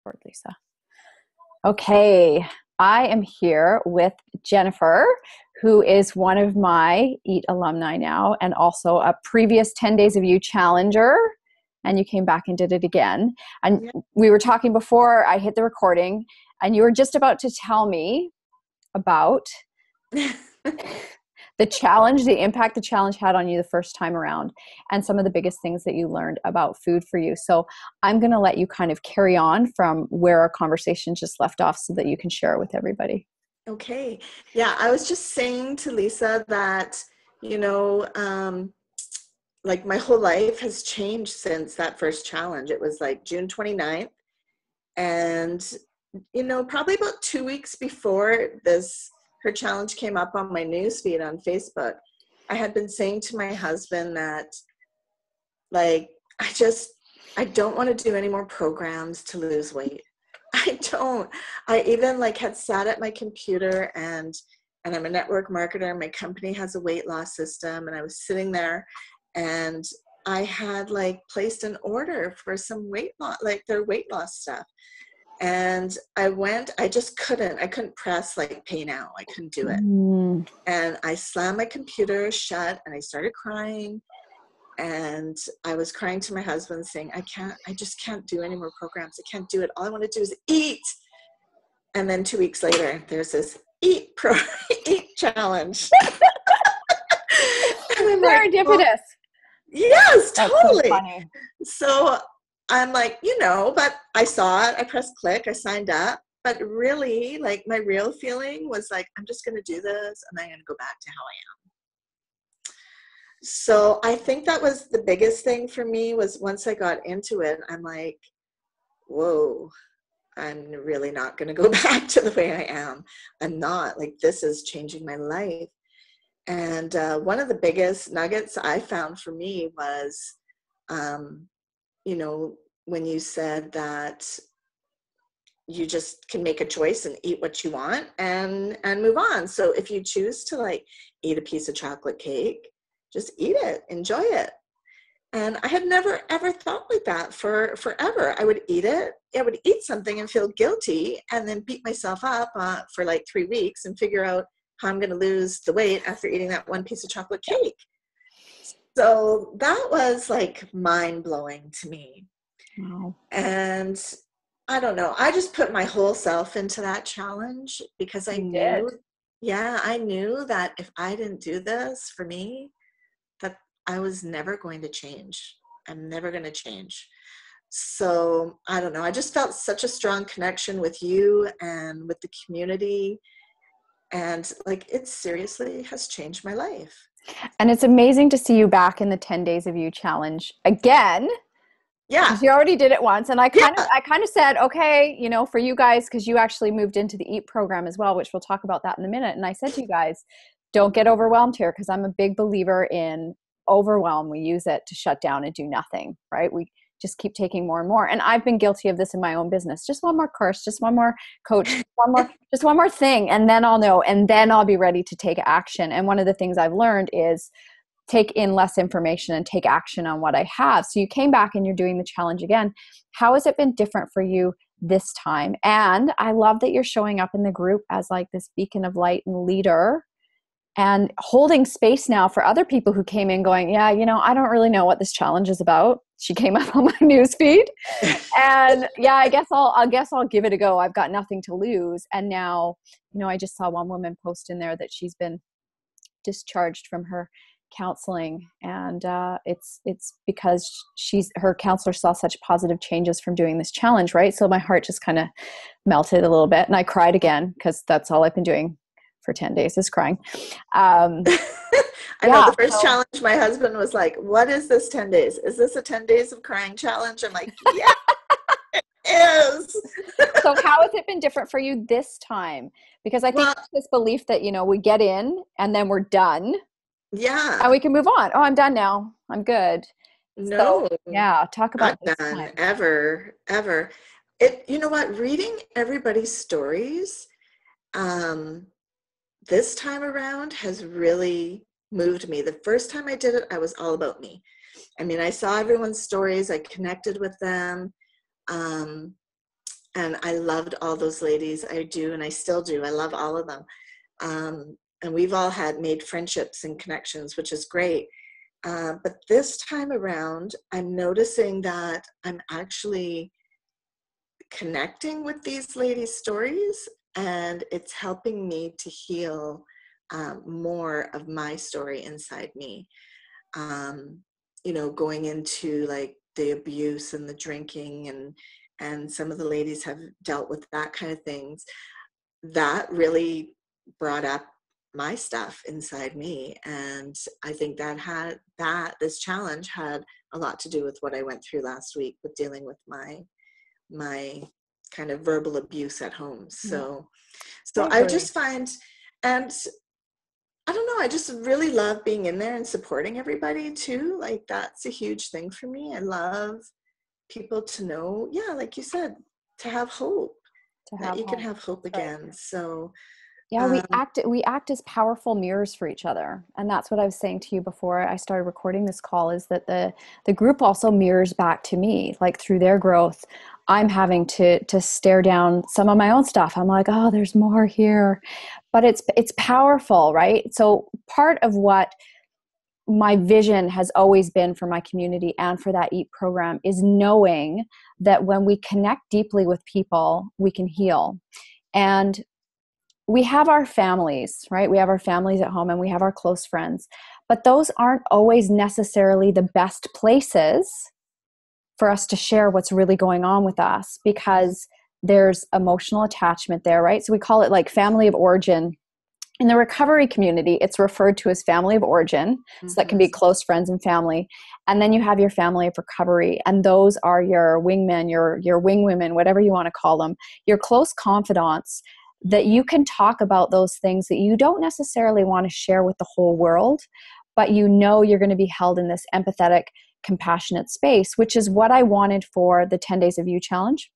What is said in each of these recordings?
Record, Lisa. Okay, I am here with Jennifer, who is one of my E.A.T alumni now, and also a previous 10 Days of You challenger. And you came back and did it again. And Yeah. we were talking before I hit the recording, and you were just about to tell me about the challenge, the impact the challenge had on you the first time around, and some of the biggest things that you learned about food for you. So I'm going to let you kind of carry on from where our conversation just left off so that you can share it with everybody. Okay. Yeah, I was just saying to Lisa that, you know, like my whole life has changed since that first challenge. It was like June 29th. And, probably about 2 weeks before her challenge came up on my newsfeed on Facebook, I had been saying to my husband that, like, I don't want to do any more programs to lose weight. I don't. I even had sat at my computer and I'm a network marketer. My company has a weight loss system, and I was sitting there and I had placed an order for some weight loss, their weight loss stuff. And I just couldn't press pay now. I couldn't do it. And I slammed my computer shut and I started crying. And I was crying to my husband saying, I just can't do any more programs. I can't do it. All I want to do is eat. And then 2 weeks later, there's this eat challenge. And I'm Serendipitous. Well, yes, That's totally. so funny. So I'm but I saw it. I pressed click. I signed up. But really, my real feeling was I'm just going to do this and I'm going to go back to how I am. So I think that was the biggest thing for me, was once I got into it, I'm like, whoa, I'm really not going to go back to the way I am. I'm not. This is changing my life. And one of the biggest nuggets I found for me was, when you said that you just can make a choice and eat what you want and move on. So if you choose to eat a piece of chocolate cake, just eat it, enjoy it. And I had never, ever thought like that for forever. I would eat it. I would eat something and feel guilty and then beat myself up for 3 weeks and figure out how I'm going to lose the weight after eating that one piece of chocolate cake. So that was mind blowing to me. Wow. And I don't know. I just put my whole self into that challenge because I knew that if I didn't do this for me, that I was never going to change. I'm never going to change. So I don't know. I just felt such a strong connection with you and with the community. And it seriously has changed my life. And it's amazing to see you back in the 10 Days of You challenge again. Yeah. Because you already did it once. And I kind of said, okay, for you guys, because you actually moved into the EAT program as well, which we'll talk about that in a minute. And I said to you guys, don't get overwhelmed here, because I'm a big believer in overwhelm. We use it to shut down and do nothing, right? We just keep taking more and more. And I've been guilty of this in my own business. Just one more course, just one more coach, just one more thing. And then I'll know, and then I'll be ready to take action. And one of the things I've learned is take in less information and take action on what I have. So you came back and you're doing the challenge again. How has it been different for you this time? And I love that you're showing up in the group as this beacon of light and leader, and holding space now for other people who came in going, I don't really know what this challenge is about. She came up on my newsfeed, and I guess I'll give it a go. I've got nothing to lose. And now, I just saw one woman post in there that she's been discharged from her counseling, and it's because her counselor saw such positive changes from doing this challenge, right? So my heart just kind of melted a little bit, and I cried again, because that's all I've been doing for 10 days is crying. I know the first challenge, my husband was like, what is this 10 days? Is this a 10 days of crying challenge? I'm like, yeah, it is. So how has it been different for you this time? Because I think this belief that, we get in and then we're done. Yeah. And we can move on. Oh, I'm done now. I'm good. No. So, talk about not this done time. ever. You know what? Reading everybody's stories, this time around has really moved me. The first time I did it, I was all about me. I mean, I saw everyone's stories. I connected with them. and I loved all those ladies. I do, and I still do. I love all of them. And we've all had made friendships and connections, which is great. But this time around, I'm noticing that I'm actually connecting with these ladies' stories, and it's helping me to heal more of my story inside me. Going into like the abuse and the drinking, and some of the ladies have dealt with that kind of things. That really brought up my stuff inside me, and I think this challenge had a lot to do with what I went through last week with dealing with my kind of verbal abuse at home. So I just find, and I don't know, I just really love being in there and supporting everybody too. Like, that's a huge thing for me. I love people to know, like you said, to have hope, that you can have hope again. Right. So yeah, we act as powerful mirrors for each other. And that's what I was saying to you before I started recording this call, is that the group also mirrors back to me. Like, through their growth, I'm having to stare down some of my own stuff. I'm like, oh, there's more here. But it's powerful, right? So part of what my vision has always been for my community and for that E.A.T program is knowing that when we connect deeply with people, we can heal. And we have our families, right? We have our families at home and we have our close friends, but those aren't always necessarily the best places for us to share what's really going on with us, because there's emotional attachment there, right? So we call it like family of origin. In the recovery community, it's referred to as family of origin. So that can be close friends and family. And then you have your family of recovery. And those are your wingmen, your wing women, whatever you want to call them, your close confidants, that you can talk about those things that you don't necessarily want to share with the whole world, but you know you're going to be held in this empathetic, compassionate space, which is what I wanted for the 10 Days of You challenge,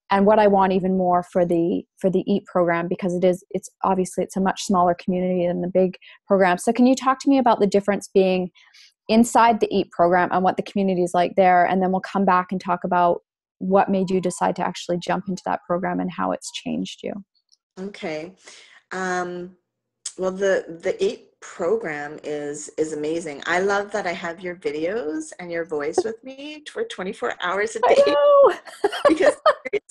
and what I want even more for the E.A.T program, because it's obviously a much smaller community than the big program. So can you talk to me about the difference being inside the E.A.T program and what the community is like there? And then we'll come back and talk about what made you decide to actually jump into that program and how it's changed you. Okay. Well, the E.A.T program is amazing. I love that I have your videos and your voice with me for 24 hours a day. I know. Because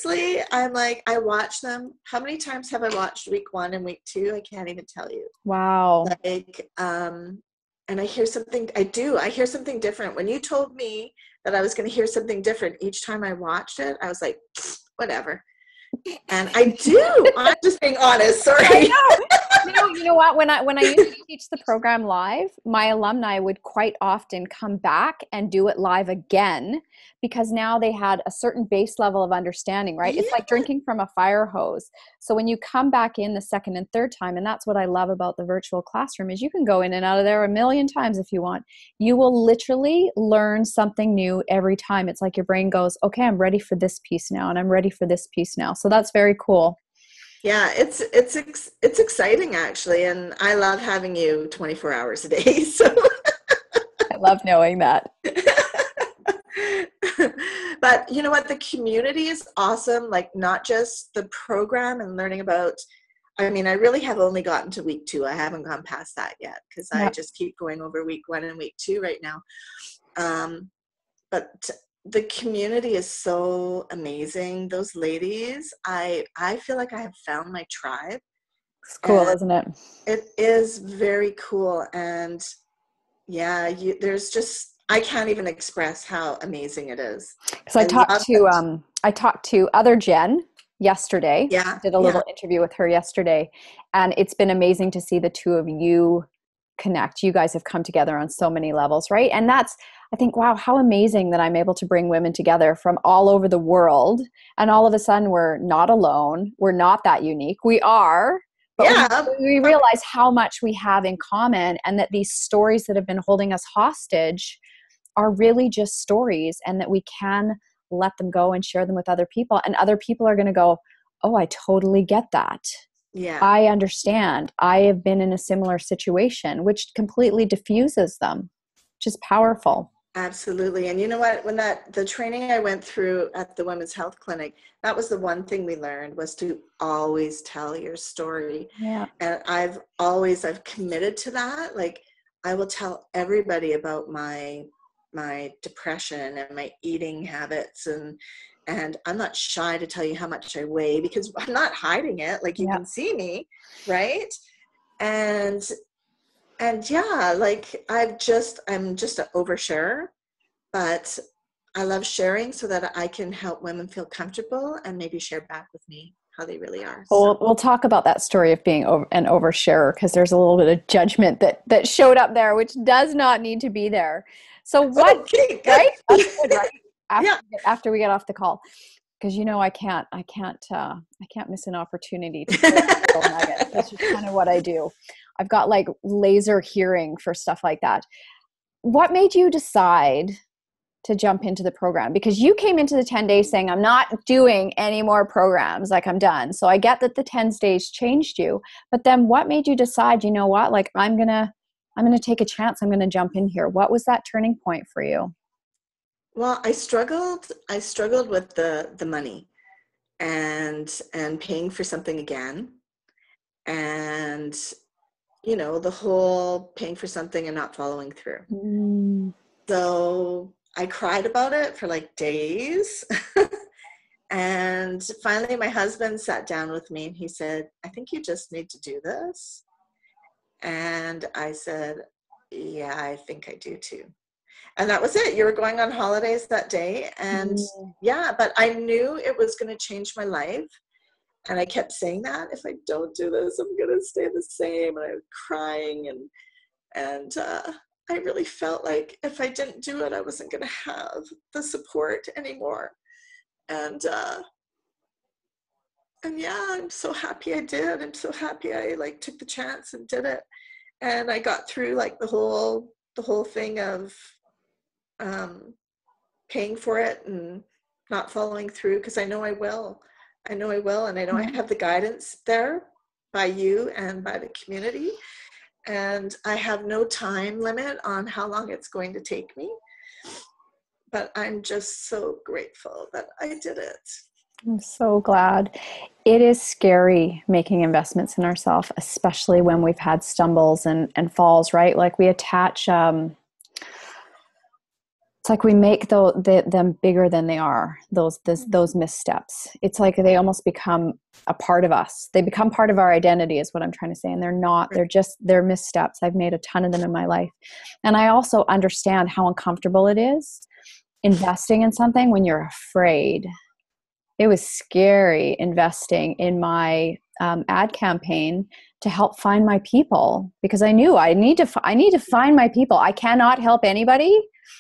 seriously, I'm like, I watch them. How many times have I watched week 1 and week 2? I can't even tell you. Wow. Like, and I hear something different. When you told me that I was going to hear something different each time I watched it, I was like, whatever. And I do. I'm just being honest. Sorry. I know. You know what? When I used to teach the program live, my alumni would quite often come back and do it live again, because now they had a certain base level of understanding, right? Yeah. It's like drinking from a fire hose. So when you come back in the second and third time, and that's what I love about the virtual classroom, is you can go in and out of there a million times if you want. You will literally learn something new every time. It's like your brain goes, okay, I'm ready for this piece now, and I'm ready for this piece now. So that's very cool. Yeah, it's exciting, actually, and I love having you 24 hours a day. So I love knowing that. But you know what? The community is awesome. Like, not just the program and learning about, I mean, I really have only gotten to week 2. I haven't gone past that yet, because I just keep going over week 1 and week 2 right now. But the community is so amazing. Those ladies, I feel like I have found my tribe. It's cool, isn't it? It is very cool. And yeah, there's just, I can't even express how amazing it is. Because I talked to other Jen yesterday. Yeah. Did a little interview with her yesterday, and it's been amazing to see the two of you connect. You guys have come together on so many levels, right? And that's, I think, wow, how amazing that I'm able to bring women together from all over the world, and all of a sudden we're not alone. We're not that unique. We are. But we realize how much we have in common, and that these stories that have been holding us hostage are really just stories, and that we can let them go and share them with other people. And other people are going to go, oh, I totally get that. Yeah. I understand. I have been in a similar situation, which completely diffuses them, which is powerful. Absolutely. And you know what, when the training I went through at the Women's Health Clinic, that was the one thing we learned, was to always tell your story. Yeah. And I've committed to that. Like, I will tell everybody about my depression and my eating habits, and I'm not shy to tell you how much I weigh, because I'm not hiding it. Like, you Yeah. can see me, right? And yeah, like, I'm just an oversharer, but I love sharing so that I can help women feel comfortable and maybe share back with me how they really are. Well, So we'll talk about that story of being an oversharer, because there's a little bit of judgment that showed up there, which does not need to be there. So what, okay, right? good. That's good, right? Yeah. After we get off the call, because I can't miss an opportunity to share a little nugget. That's just kind of what I do. I've got like laser hearing for stuff like that. What made you decide to jump into the program? Because you came into the 10 days saying, I'm not doing any more programs, like, I'm done. So I get that the 10 days changed you, but then what made you decide, you know what, like, I'm going to take a chance. I'm going to jump in here. What was that turning point for you? Well, I struggled with the money, and paying for something again, and the whole paying for something and not following through. Mm. So I cried about it for like days. And finally my husband sat down with me and he said, I think you just need to do this. And I said, yeah, I think I do too. And that was it. You were going on holidays that day. And Mm. yeah, but I knew it was going to change my life. And I kept saying that, if I don't do this, I'm going to stay the same. And I was crying, and I really felt like if I didn't do it, I wasn't going to have the support anymore. And yeah, I'm so happy I did. I'm so happy I like took the chance and did it. And I got through like the whole thing of paying for it and not following through, because I know I will. I know I will, and I know I have the guidance there by you and by the community. And I have no time limit on how long it's going to take me. But I'm just so grateful that I did it. I'm so glad. It is scary making investments in ourselves, especially when we've had stumbles and falls, right? Like, we attach, it's like we make them bigger than they are, those missteps. It's like they almost become a part of us. They become part of our identity, is what I'm trying to say. And they're not, they're missteps. I've made a ton of them in my life. And I also understand how uncomfortable it is investing in something when you're afraid. It was scary investing in my ad campaign to help find my people, because I knew I need to find my people. I cannot help anybody.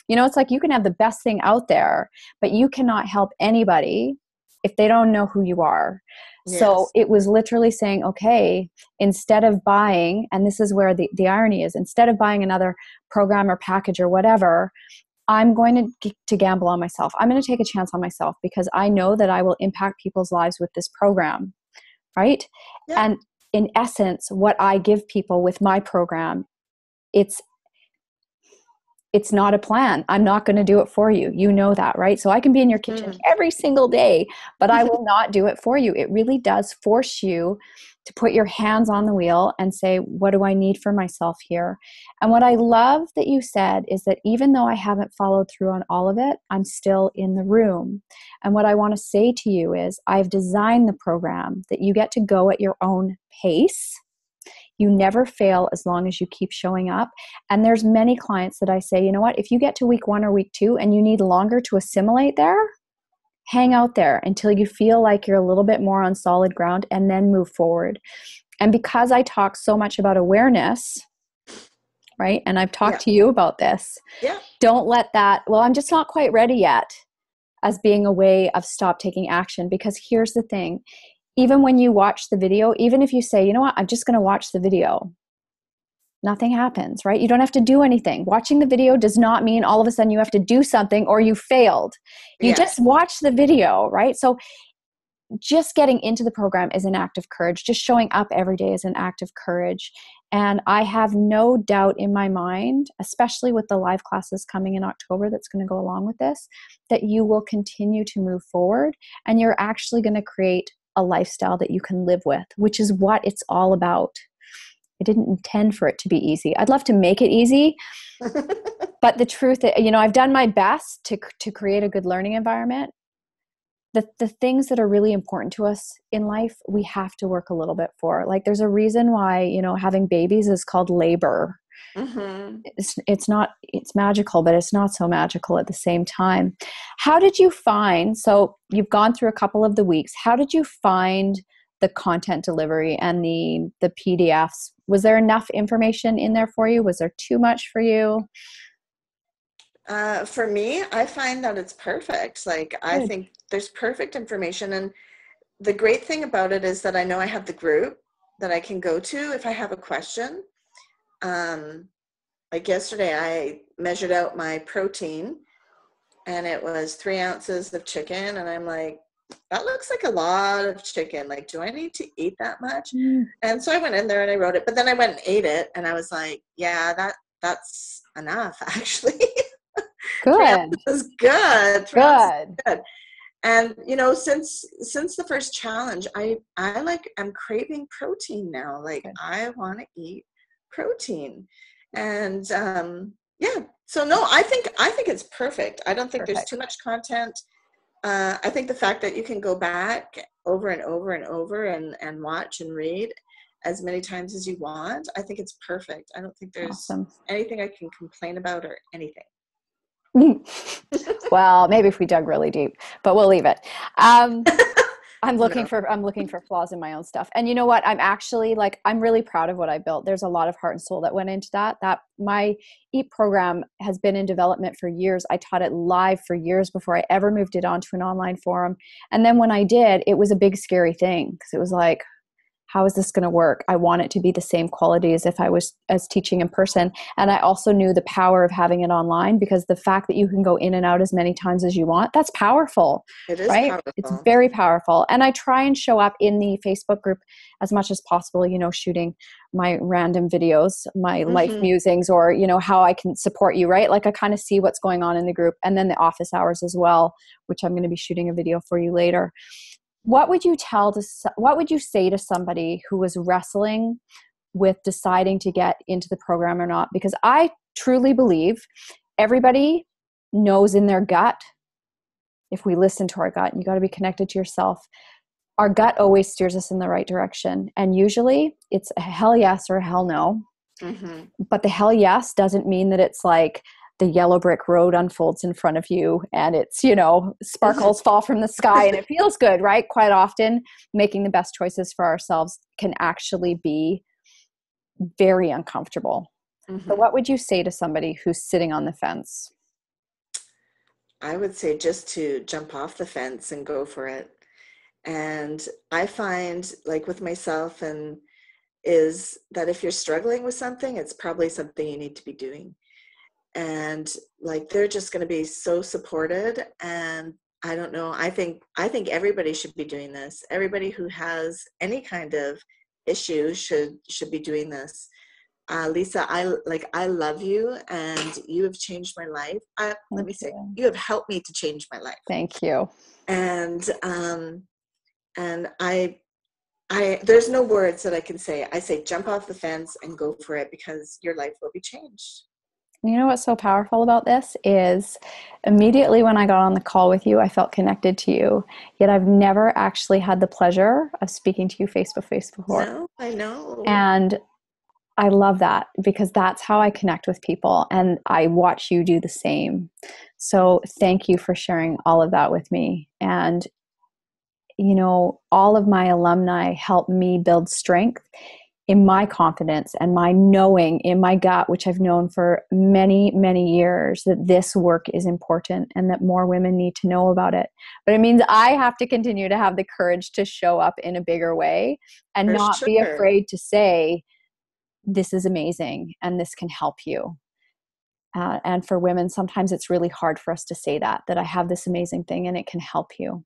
It's like, you can have the best thing out there, but you cannot help anybody if they don't know who you are. Yes. So it was literally saying, okay, instead of buying, and this is where the irony is, instead of buying another program or package or whatever, I'm going to gamble on myself. I'm going to take a chance on myself, because I know that I will impact people's lives with this program, right? Yeah. And in essence, what I give people with my program, it's not a plan. I'm not going to do it for you. You know that, right? So I can be in your kitchen every single day, but I will not do it for you. It really does force you to put your hands on the wheel and say, what do I need for myself here? And what I love that you said is that even though I haven't followed through on all of it, I'm still in the room. And what I want to say to you is, I've designed the program that you get to go at your own pace. You never fail as long as you keep showing up. And there's many clients that I say, you know what, if you get to week 1 or week 2 and you need longer to assimilate there, hang out there until you feel like you're a little bit more on solid ground, and then move forward. And because I talk so much about awareness, right? And I've talked to you about this. Yeah. Don't let that, well, I'm just not quite ready yet, as being a way of stop taking action. Because here's the thing. Even when you watch the video, even if you say, you know what, I'm just going to watch the video, nothing happens, right? You don't have to do anything. Watching the video does not mean all of a sudden you have to do something or you failed. You just watch the video, right? So just getting into the program is an act of courage. Just showing up every day is an act of courage. And I have no doubt in my mind, especially with the live classes coming in October that's going to go along with this, that you will continue to move forward and you're actually going to create a lifestyle that you can live with, which is what it's all about. I didn't intend for it to be easy. I'd love to make it easy, but the truth, I've done my best to create a good learning environment. The things that are really important to us in life, we have to work a little bit for. Like there's a reason why, having babies is called labor. Mm-hmm. It's magical, but it's not so magical at the same time. How did you find, so you've gone through a couple of the weeks, how did you find the content delivery and the PDFs? Was there enough information in there for you? Was there too much for you? For me, I find that it's perfect. Like, I think there's perfect information. And the great thing about it is that I know I have the group that I can go to if I have a question. Like yesterday, I measured out my protein and it was 3 ounces of chicken. And I'm like, that looks like a lot of chicken. Like, do I need to eat that much? And so I went in there and I wrote it, but then I went and ate it. And I was like, yeah, that's enough, actually. Good. 3 ounces is good. 3 ounces is good. And since the first challenge, I'm craving protein now. Like I want to eat protein, and So no, I think it's perfect. I don't think there's too much content. I think the fact that you can go back over and over and over and watch and read as many times as you want, I think it's perfect. I don't think there's anything I can complain about or anything. Well, maybe if we dug really deep, but we'll leave it. I'm looking for flaws in my own stuff. And you know what? I'm really proud of what I built. There's a lot of heart and soul that went into that my E.A.T program has been in development for years. I taught it live for years before I ever moved it onto an online forum. And then when I did, it was a big, scary thing because it was like, how is this going to work? I want it to be the same quality as if I was teaching in person. And I also knew the power of having it online because the fact that you can go in and out as many times as you want, that's powerful. It is right? Powerful. It's very powerful. And I try and show up in the Facebook group as much as possible, shooting my random videos, my life musings, or, how I can support you, right? Like I kind of see what's going on in the group, and then the office hours as well, which I'm going to be shooting a video for you later. What would you say to somebody who was wrestling with deciding to get into the program or not? Because I truly believe everybody knows in their gut, if we listen to our gut, you got to be connected to yourself. Our gut always steers us in the right direction. And usually it's a hell yes or a hell no. Mm-hmm. But the hell yes doesn't mean that it's like the yellow brick road unfolds in front of you and it's, sparkles fall from the sky and it feels good, right? Quite often making the best choices for ourselves can actually be very uncomfortable. Mm-hmm. So what would you say to somebody who's sitting on the fence? I would say just to jump off the fence and go for it. And I find, like with myself, is that if you're struggling with something, it's probably something you need to be doing. And like they're just going to be so supported. And I don't know, I think everybody should be doing this. Everybody who has any kind of issue should be doing this. Lisa, I love you, and you have changed my life. Let me say, you have helped me to change my life. Thank you. And I there's no words that I can say. I say jump off the fence and go for it because your life will be changed. You know what's so powerful about this is immediately when I got on the call with you, I felt connected to you. Yet I've never actually had the pleasure of speaking to you face to face before. No, I know. And I love that because that's how I connect with people, and I watch you do the same. So thank you for sharing all of that with me. And, all of my alumni help me build strength in my confidence and my knowing in my gut, which I've known for many, many years, that this work is important and that more women need to know about it. But it means I have to continue to have the courage to show up in a bigger way and not be afraid to say, this is amazing and this can help you. And for women, sometimes it's really hard for us to say that I have this amazing thing and it can help you.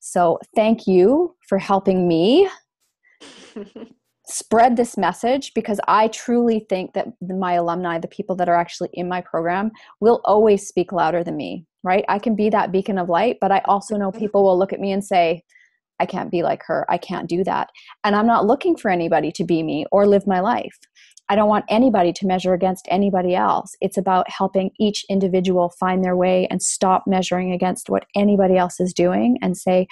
So thank you for helping me spread this message, because I truly think that my alumni, the people that are actually in my program, will always speak louder than me, right? I can be that beacon of light, but I also know people will look at me and say, I can't be like her. I can't do that. And I'm not looking for anybody to be me or live my life. I don't want anybody to measure against anybody else. It's about helping each individual find their way and stop measuring against what anybody else is doing and say,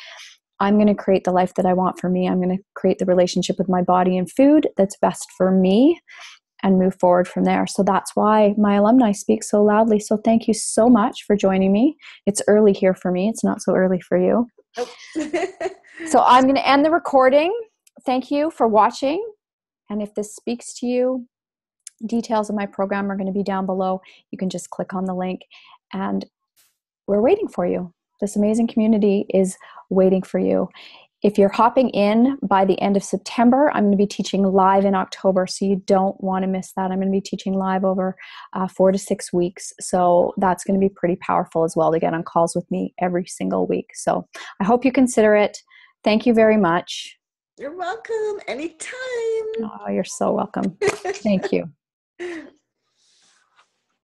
I'm going to create the life that I want for me. I'm going to create the relationship with my body and food that's best for me and move forward from there. So that's why my alumni speak so loudly. So thank you so much for joining me. It's early here for me. It's not so early for you. So I'm going to end the recording. Thank you for watching. And if this speaks to you, details of my program are going to be down below. You can just click on the link, and we're waiting for you. This amazing community is waiting for you. If you're hopping in by the end of September, I'm going to be teaching live in October, so you don't want to miss that. I'm going to be teaching live over 4 to 6 weeks, so that's going to be pretty powerful as well to get on calls with me every single week. So I hope you consider it. Thank you very much. You're welcome. Anytime. Oh, you're so welcome. Thank you.